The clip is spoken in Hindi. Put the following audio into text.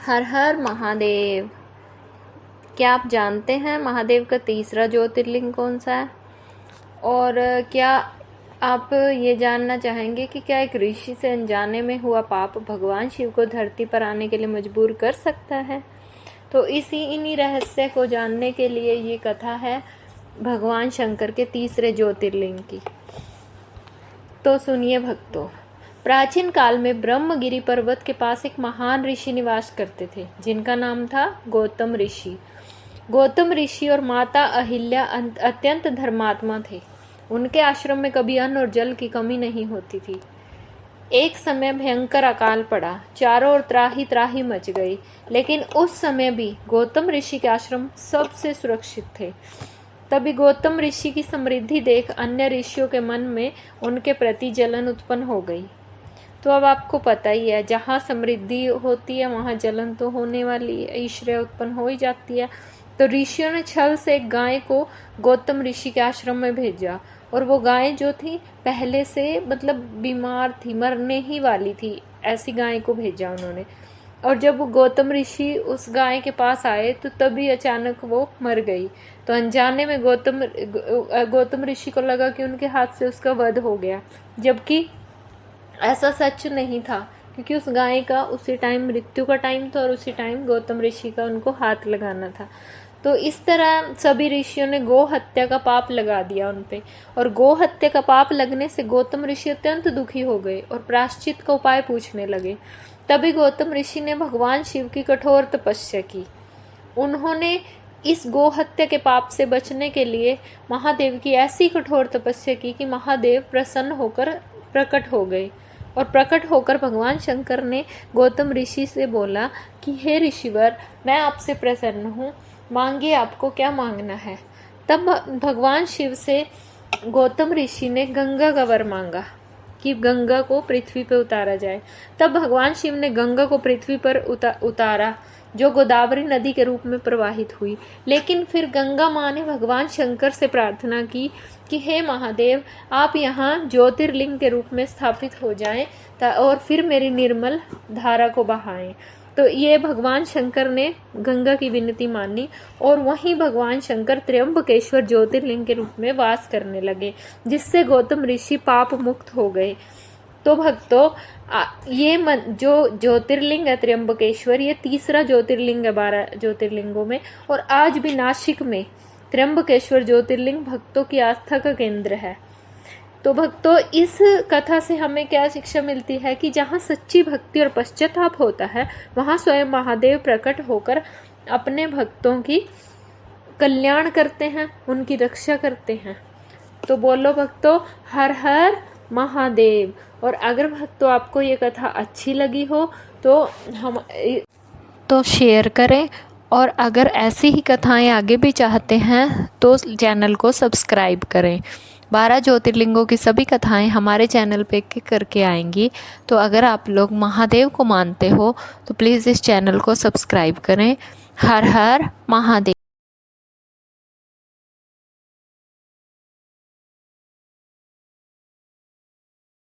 हर हर महादेव। क्या आप जानते हैं महादेव का तीसरा ज्योतिर्लिंग कौन सा है? और क्या आप ये जानना चाहेंगे कि क्या एक ऋषि से अनजाने में हुआ पाप भगवान शिव को धरती पर आने के लिए मजबूर कर सकता है? तो इन्हीं रहस्य को जानने के लिए ये कथा है भगवान शंकर के तीसरे ज्योतिर्लिंग की। तो सुनिए भक्तों, प्राचीन काल में ब्रह्मगिरी पर्वत के पास एक महान ऋषि निवास करते थे जिनका नाम था गौतम ऋषि। गौतम ऋषि और माता अहिल्या अत्यंत धर्मात्मा थे। उनके आश्रम में कभी अन्न और जल की कमी नहीं होती थी। एक समय भयंकर अकाल पड़ा, चारों ओर त्राही त्राही मच गई, लेकिन उस समय भी गौतम ऋषि के आश्रम सबसे सुरक्षित थे। तभी गौतम ऋषि की समृद्धि देख अन्य ऋषियों के मन में उनके प्रति जलन उत्पन्न हो गई। तो अब आपको पता ही है, जहाँ समृद्धि होती है वहाँ जलन तो होने वाली है, ईर्ष्या उत्पन्न हो ही जाती है। तो ऋषियों ने छल से एक गाय को गौतम ऋषि के आश्रम में भेजा, और वो गाय जो थी पहले से बीमार थी, मरने ही वाली थी, ऐसी गाय को भेजा उन्होंने। और जब गौतम ऋषि उस गाय के पास आए तो तभी अचानक वो मर गई। तो अनजाने में गौतम ऋषि को लगा कि उनके हाथ से उसका वध हो गया, जबकि ऐसा सच नहीं था, क्योंकि उस गाय का उसी टाइम मृत्यु का टाइम था और उसी टाइम गौतम ऋषि का उनको हाथ लगाना था। तो इस तरह सभी ऋषियों ने गो हत्या का पाप लगा दिया उन पे, और गो हत्या का पाप लगने से गौतम ऋषि अत्यंत दुखी हो गए और प्रायश्चित का उपाय पूछने लगे। तभी गौतम ऋषि ने भगवान शिव की कठोर तपस्या की। उन्होंने इस गो हत्या के पाप से बचने के लिए महादेव की ऐसी कठोर तपस्या की कि महादेव प्रसन्न होकर प्रकट हो गए। और प्रकट होकर भगवान शंकर ने गौतम ऋषि से बोला कि हे ऋषिवर, मैं आपसे प्रसन्न हूँ, मांगिए आपको क्या मांगना है। तब भगवान शिव से गौतम ऋषि ने गंगा का वर मांगा कि गंगा को पृथ्वी पर उतारा जाए। तब भगवान शिव ने गंगा को पृथ्वी पर उतारा, जो गोदावरी नदी के रूप में प्रवाहित हुई। लेकिन फिर गंगा माँ ने भगवान शंकर से प्रार्थना की कि हे महादेव, आप यहाँ ज्योतिर्लिंग के रूप में स्थापित हो जाएं और फिर मेरी निर्मल धारा को बहाएं। तो ये भगवान शंकर ने गंगा की विनती मानी, और वहीं भगवान शंकर त्र्यंबकेश्वर ज्योतिर्लिंग के रूप में वास करने लगे, जिससे गौतम ऋषि पाप मुक्त हो गए। तो भक्तों, ये जो ज्योतिर्लिंग है त्र्यंबकेश्वर, ये तीसरा ज्योतिर्लिंग है 12 ज्योतिर्लिंगों में, और आज भी नासिक में त्र्यंबकेश्वर ज्योतिर्लिंग भक्तों की आस्था का केंद्र है। तो भक्तों, इस कथा से हमें क्या शिक्षा मिलती है कि जहाँ सच्ची भक्ति और पश्चाताप होता है, वहाँ स्वयं महादेव प्रकट होकर अपने भक्तों की कल्याण करते हैं, उनकी रक्षा करते हैं। तो बोलो भक्तों, हर हर महादेव। और अगर भक्तों आपको ये कथा अच्छी लगी हो तो शेयर करें, और अगर ऐसी ही कथाएं आगे भी चाहते हैं तो चैनल को सब्सक्राइब करें। 12 ज्योतिर्लिंगों की सभी कथाएं हमारे चैनल पे करके आएंगी। तो अगर आप लोग महादेव को मानते हो तो प्लीज़ इस चैनल को सब्सक्राइब करें। हर हर महादेव।